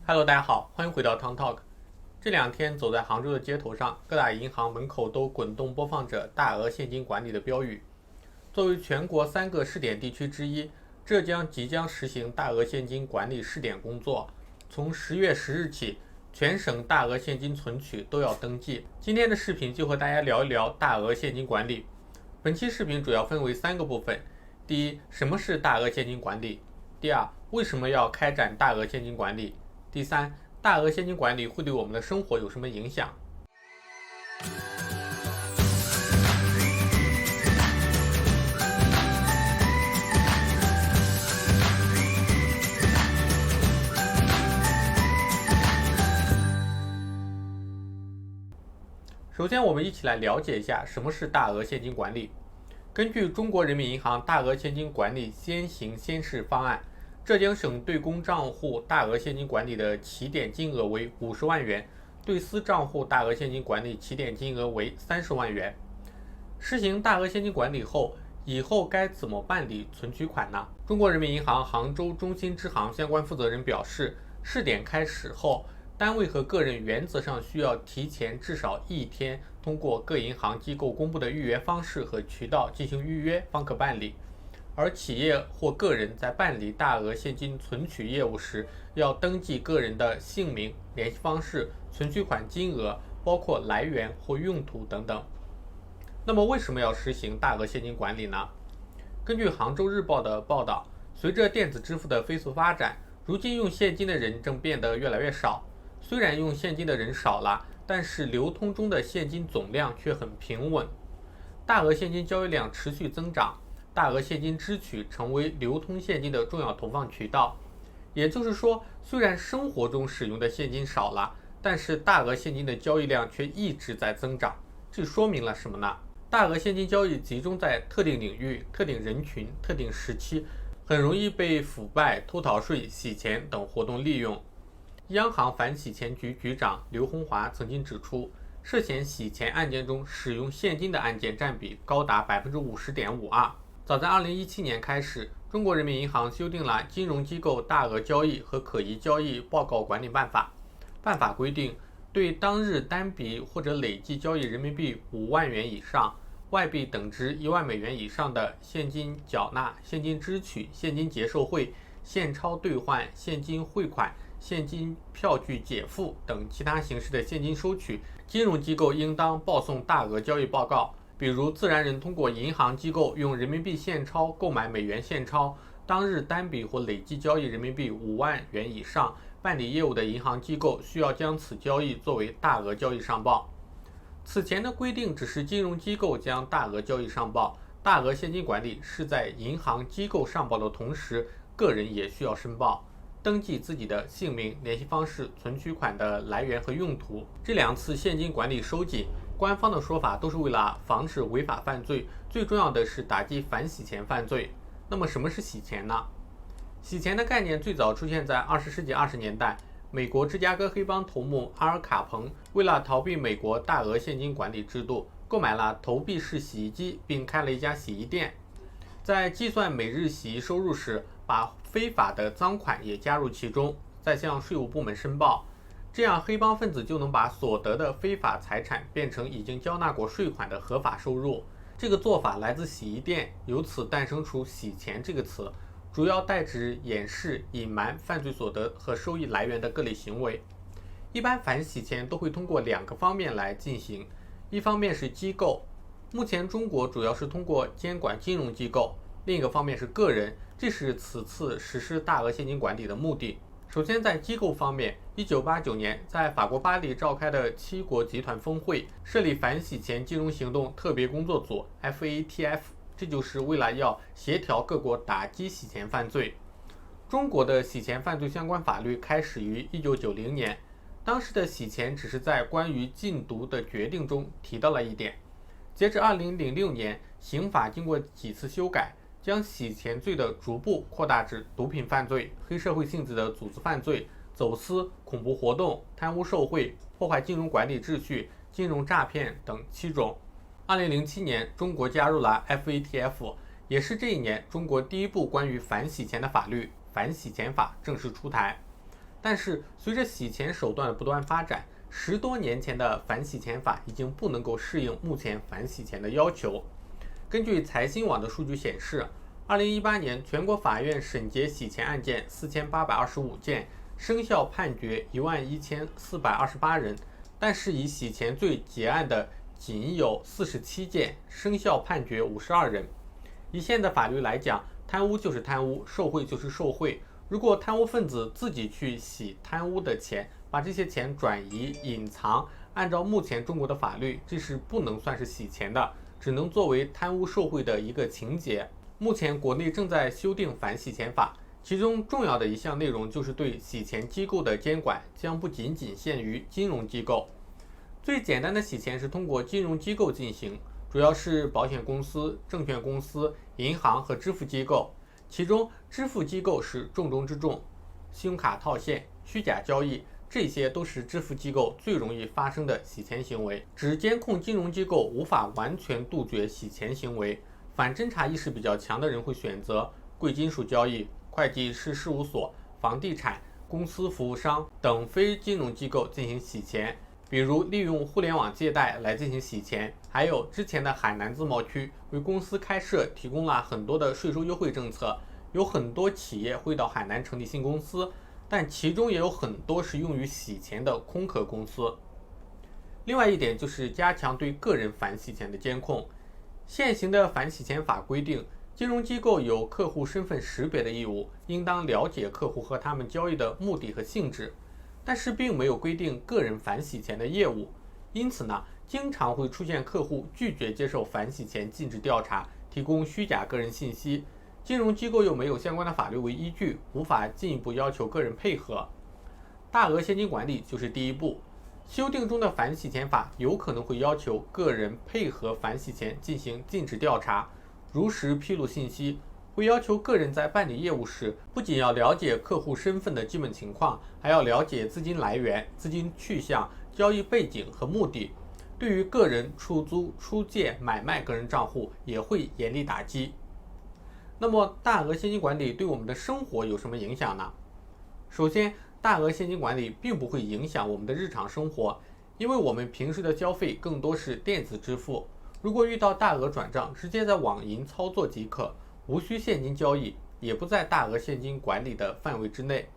Hello，大家好，欢迎回到 Town Talk。这两天走在杭州的街头上，各大银行门口都滚动播放着大额现金管理的标语。作为全国3个试点地区之一，浙江即将实行大额现金管理试点工作。从10月10日起，全省大额现金存取都要登记。今天的视频就和大家聊一聊大额现金管理。本期视频主要分为3个部分：第一，什么是大额现金管理？第二，为什么要开展大额现金管理？第三，大额现金管理会对我们的生活有什么影响？首先，我们一起来了解一下什么是大额现金管理。根据中国人民银行大额现金管理先行先试方案，浙江省对公账户大额现金管理的起点金额为50万元，对私账户大额现金管理起点金额为30万元。实行大额现金管理后，以后该怎么办理存取款呢？中国人民银行杭州中心支行相关负责人表示，试点开始后，单位和个人原则上需要提前至少1天通过各银行机构公布的预约方式和渠道进行预约方可办理。而企业或个人在办理大额现金存取业务时，要登记个人的姓名、联系方式、存取款金额，包括来源或用途等等。那么为什么要实行大额现金管理呢？根据杭州日报的报道，随着电子支付的飞速发展，如今用现金的人正变得越来越少。虽然用现金的人少了，但是流通中的现金总量却很平稳，大额现金交易量持续增长，大额现金支取成为流通现金的重要投放渠道。也就是说，虽然生活中使用的现金少了，但是大额现金的交易量却一直在增长。这说明了什么呢？大额现金交易集中在特定领域、特定人群、特定时期，很容易被腐败、偷逃税、洗钱等活动利用。央行反洗钱局局长刘洪华曾经指出，涉嫌洗钱案件中使用现金的案件占比高达50.52%。早在2017年开始，中国人民银行修订了《金融机构大额交易和可疑交易报告管理办法》。办法规定，对当日单笔或者累计交易人民币5万元以上、外币等值1万美元以上的现金缴纳、现金支取、现金结售汇、现钞兑换、现金汇款、现金票据解付等其他形式的现金收取，金融机构应当报送大额交易报告。比如，自然人通过银行机构用人民币现钞购买美元现钞，当日单笔或累计交易人民币5万元以上，办理业务的银行机构需要将此交易作为大额交易上报。此前的规定只是金融机构将大额交易上报，大额现金管理是在银行机构上报的同时，个人也需要申报，登记自己的姓名、联系方式、存取款的来源和用途。这2次现金管理收紧，官方的说法都是为了防止违法犯罪，最重要的是打击反洗钱犯罪。那么什么是洗钱呢？洗钱的概念最早出现在20世纪20年代，美国芝加哥黑帮头目阿尔卡彭为了逃避美国大额现金管理制度，购买了投币式洗衣机，并开了一家洗衣店。在计算每日洗衣收入时，把非法的赃款也加入其中，再向税务部门申报，这样黑帮分子就能把所得的非法财产变成已经交纳过税款的合法收入。这个做法来自洗衣店，由此诞生出洗钱这个词，主要代指掩饰、隐瞒犯罪所得和收益来源的各类行为。一般反洗钱都会通过2个方面来进行，一方面是机构，目前中国主要是通过监管金融机构，另一个方面是个人，这是此次实施大额现金管理的目的。首先在机构方面，1989年在法国巴黎召开的7国集团峰会设立反洗钱金融行动特别工作组 FATF， 这就是为了要协调各国打击洗钱犯罪。中国的洗钱犯罪相关法律开始于1990年，当时的洗钱只是在关于禁毒的决定中提到了一点。截至2006年，刑法经过几次修改，将洗钱罪的逐步扩大至毒品犯罪、黑社会性质的组织犯罪、走私、恐怖活动、贪污受贿、破坏金融管理秩序、金融诈骗等7种。2007年，中国加入了 FATF， 也是这一年中国第一部关于反洗钱的法律《反洗钱法》正式出台。但是随着洗钱手段的不断发展，10多年前的反洗钱法已经不能够适应目前反洗钱的要求。根据财新网的数据显示，2018年全国法院审结洗钱案件4825件，生效判决11428人，但是以洗钱罪结案的仅有47件，生效判决52人。以现在的法律来讲，贪污就是贪污，受贿就是受贿。如果贪污分子自己去洗贪污的钱，把这些钱转移、隐藏，按照目前中国的法律，这是不能算是洗钱的，只能作为贪污受贿的一个情节。目前国内正在修订反洗钱法，其中重要的一项内容就是对洗钱机构的监管将不仅仅限于金融机构。最简单的洗钱是通过金融机构进行，主要是保险公司、证券公司、银行和支付机构。其中支付机构是重中之重，信用卡套现、虚假交易，这些都是支付机构最容易发生的洗钱行为。只监控金融机构无法完全杜绝洗钱行为，反侦查意识比较强的人会选择贵金属交易、会计师事务所、房地产、公司服务商等非金融机构进行洗钱，比如利用互联网借贷来进行洗钱。还有之前的海南自贸区为公司开设提供了很多的税收优惠政策，有很多企业会到海南成立新公司，但其中也有很多是用于洗钱的空壳公司。另外一点就是加强对个人反洗钱的监控。现行的反洗钱法规定，金融机构有客户身份识别的义务，应当了解客户和他们交易的目的和性质，但是并没有规定个人反洗钱的业务。因此呢，经常会出现客户拒绝接受反洗钱禁止调查，提供虚假个人信息，金融机构又没有相关的法律为依据，无法进一步要求个人配合。大额现金管理就是第一步。修订中的反洗钱法有可能会要求个人配合反洗钱进行尽职调查，如实披露信息，会要求个人在办理业务时，不仅要了解客户身份的基本情况，还要了解资金来源、资金去向、交易背景和目的。对于个人出租、出借、买卖个人账户也会严厉打击。那么大额现金管理对我们的生活有什么影响呢？首先，大额现金管理并不会影响我们的日常生活，因为我们平时的消费更多是电子支付，如果遇到大额转账，直接在网银操作即可，无需现金交易，也不在大额现金管理的范围之内。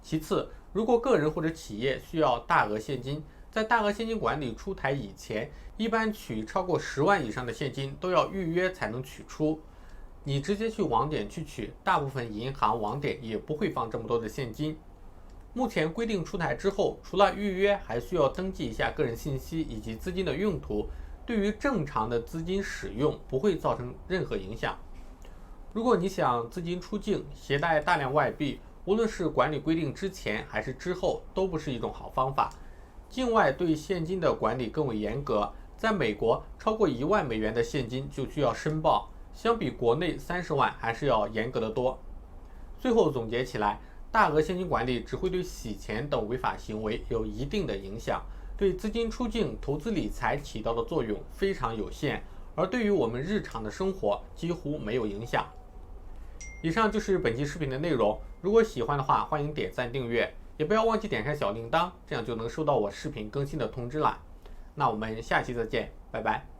其次，如果个人或者企业需要大额现金，在大额现金管理出台以前，一般取超过10万以上的现金都要预约才能取出。你直接去网点去取，大部分银行网点也不会放这么多的现金。目前规定出台之后，除了预约，还需要登记一下个人信息以及资金的用途，对于正常的资金使用不会造成任何影响。如果你想资金出境，携带大量外币，无论是管理规定之前还是之后，都不是一种好方法。境外对现金的管理更为严格，在美国，超过1万美元的现金就需要申报，相比国内30万还是要严格得多。最后总结起来，大额现金管理只会对洗钱等违法行为有一定的影响，对资金出境、投资理财起到的作用非常有限，而对于我们日常的生活几乎没有影响。以上就是本期视频的内容，如果喜欢的话，欢迎点赞订阅，也不要忘记点开小铃铛，这样就能收到我视频更新的通知啦。那我们下期再见，拜拜。